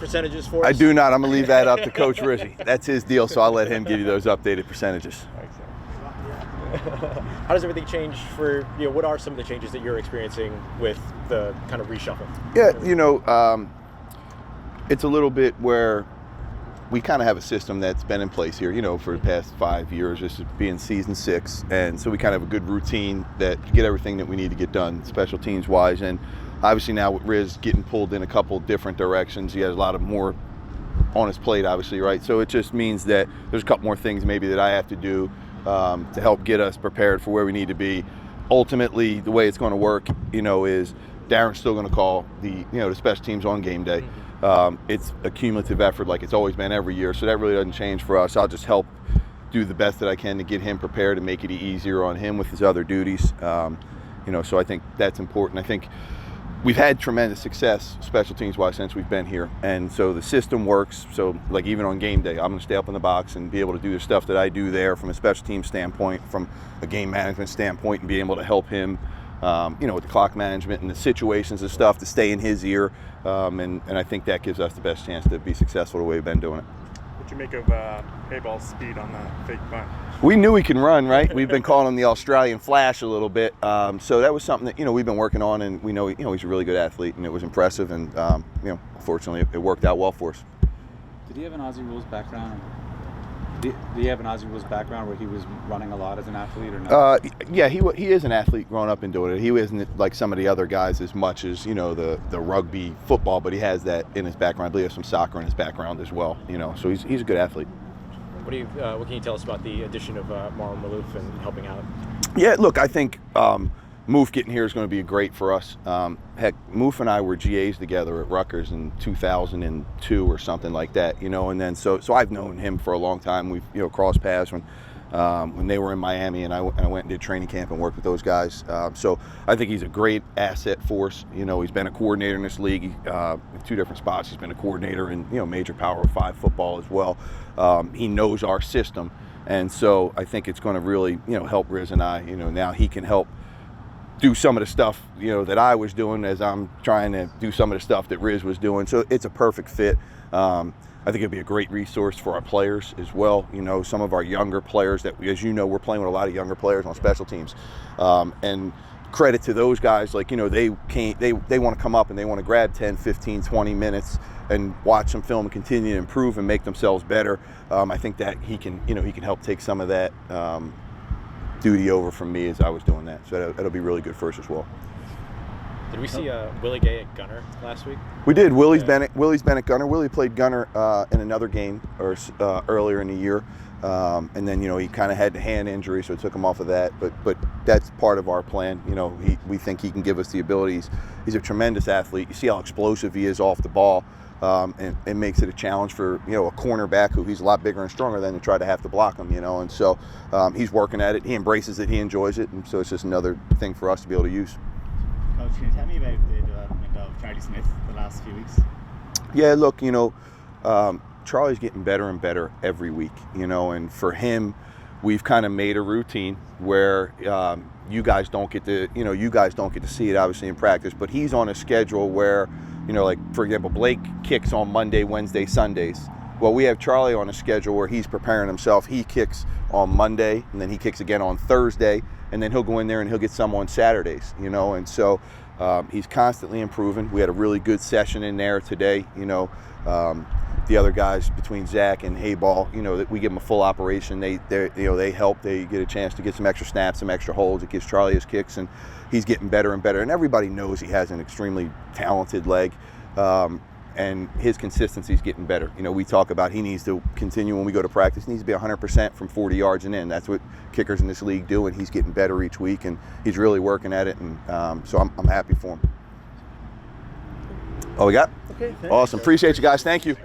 percentages for us? I do not. I'm going to leave that up to Coach Rizzi. That's his deal, so I'll let him give you those updated percentages. How does everything change for, what are some of the changes that you're experiencing with the kind of reshuffle? Yeah, it's a little bit where we kind of have a system that's been in place here, for the past 5 years, this is being season 6. And so we kind of have a good routine that get everything that we need to get done, special teams wise. And obviously now with Riz getting pulled in a couple different directions, he has a lot of more on his plate, obviously, right? So it just means that there's a couple more things maybe that I have to do to help get us prepared for where we need to be. Ultimately, the way it's going to work, is Darren's still going to call the special teams on game day. It's a cumulative effort like it's always been every year, so that really doesn't change for us. I'll just help do the best that I can to get him prepared and make it easier on him with his other duties. So I think that's important. I think we've had tremendous success special teams wise since we've been here, and so the system works. So like even on game day, I'm going to stay up in the box and be able to do the stuff that I do there from a special team standpoint, from a game management standpoint, and be able to help him with the clock management and the situations and stuff to stay in his ear, and I think that gives us the best chance to be successful the way we've been doing it. What do you make of Hayball's speed on the fake punt? We knew he can run, right? We've been calling him the Australian Flash a little bit, so that was something that we've been working on, and we know he's a really good athlete, and it was impressive, and fortunately it worked out well for us. Did he have an Aussie Rules background? Did he have an Aussie Rules background where he was running a lot as an athlete or not? Yeah, he is an athlete growing up and doing it. He isn't like some of the other guys as much as, the rugby, football, but he has that in his background. I believe he has some soccer in his background as well, so he's a good athlete. What can you tell us about the addition of Marmello and helping out? Yeah, look, I think Moof getting here is going to be great for us. Heck, Moof and I were GAs together at Rutgers in 2002 or something like that, and then so I've known him for a long time. We've crossed paths when they were in Miami, and I went and did training camp and worked with those guys. So I think he's a great asset for us. He's been a coordinator in this league in 2 different spots. He's been a coordinator in major Power 5 football as well. He knows our system, and so I think it's going to really help Riz and I. Now he can help do some of the stuff that I was doing as I'm trying to do some of the stuff that Riz was doing. So it's a perfect fit. I think it'd be a great resource for our players as well. Some of our younger players that, as we're playing with a lot of younger players on special teams, and credit to those guys. Like they want to come up and they want to grab 10, 15, 20 minutes and watch some film and continue to improve and make themselves better. I think that he can help take some of that duty over from me as I was doing that. So that'll be really good for us as well. Did we see Willie Gay at gunner last week? We did. Willie's been at gunner. Willie played gunner in another game earlier in the year, and then he kind of had the hand injury, so it took him off of that. But that's part of our plan. We think he can give us the abilities. He's a tremendous athlete. You see how explosive he is off the ball. And it makes it a challenge for a cornerback who he's a lot bigger and stronger than to try to have to block him, and so he's working at it. He embraces it. He enjoys it, and so it's just another thing for us to be able to use. Coach, can you tell me about the development of Charlie Smith the last few weeks? Yeah, look, Charlie's getting better and better every week, and for him, we've kind of made a routine where you guys don't get to see it obviously in practice, but he's on a schedule where like for example, Blake kicks on Monday, Wednesday, Sundays. Well, we have Charlie on a schedule where he's preparing himself. He kicks on Monday, and then he kicks again on Thursday, and then he'll go in there and he'll get some on Saturdays, and so he's constantly improving. We had a really good session in there today, the other guys between Zach and Hayball, that we give them a full operation. They help. They get a chance to get some extra snaps, some extra holds. It gives Charlie his kicks, and he's getting better and better. And everybody knows he has an extremely talented leg, and his consistency is getting better. We talk about he needs to continue when we go to practice. He needs to be 100% from 40 yards and in. That's what kickers in this league do, and he's getting better each week, and he's really working at it. And so I'm happy for him. All we got? Okay, thanks. Awesome. Appreciate you guys. Thank you.